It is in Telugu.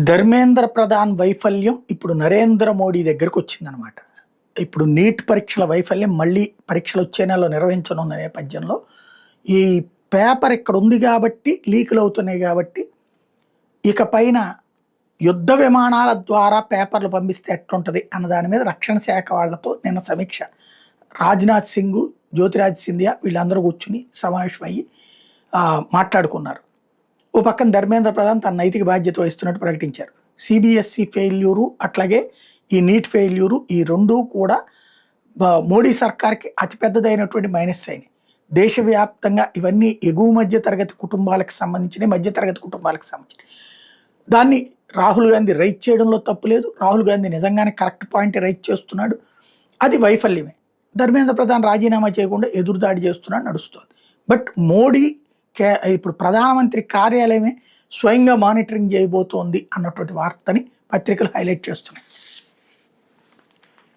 ధర్మేంద్ర ప్రధాన్ వైఫల్యం ఇప్పుడు నరేంద్ర మోడీ దగ్గరకు వచ్చిందనమాట. ఇప్పుడు నీట్ పరీక్షల వైఫల్యం మళ్ళీ పరీక్షలు వచ్చే నెలలో నిర్వహించనున్న నేపథ్యంలో ఈ పేపర్ ఇక్కడ ఉంది కాబట్టి లీకులు అవుతున్నాయి కాబట్టి ఇక పైన యుద్ధ విమానాల ద్వారా పేపర్లు పంపిస్తే ఎట్లుంటుంది అన్న దాని మీద రక్షణ శాఖ వాళ్ళతో నిన్న సమీక్ష. రాజ్నాథ్ సింగ్, జ్యోతిరాజ్ సింధియా వీళ్ళందరూ కూర్చుని సమావేశమయ్యి మాట్లాడుకున్నారు. ఓ పక్కన ధర్మేంద్ర ప్రధాన్ తన నైతిక బాధ్యత వహిస్తున్నట్టు ప్రకటించారు. సిబిఎస్ఈ ఫెయిల్యూరు అట్లాగే ఈ నీట్ ఫెయిల్యూరు ఈ రెండూ కూడా మోడీ సర్కార్కి అతిపెద్దదైనటువంటి మైనస్ అయినాయి. దేశవ్యాప్తంగా ఇవన్నీ ఎగువ మధ్య తరగతి కుటుంబాలకు సంబంధించిన మధ్యతరగతి కుటుంబాలకు సంబంధించిన దాన్ని రాహుల్ గాంధీ రైట్ చేయడంలో తప్పు లేదు. రాహుల్ గాంధీ నిజంగానే కరెక్ట్ పాయింట్ రైట్ చేస్తున్నాడు. అది వైఫల్యమే. ధర్మేంద్ర ప్రధాన్ రాజీనామా చేయకుండా ఎదురుదాడి చేస్తున్నాడు, నడుస్తుంది. బట్ మోడీ ఇప్పుడు ప్రధానమంత్రి కార్యాలయమే స్వయంగా మానిటరింగ్ చేయబోతోంది అన్నటువంటి వార్తని పత్రికలు హైలైట్ చేస్తున్నాయి.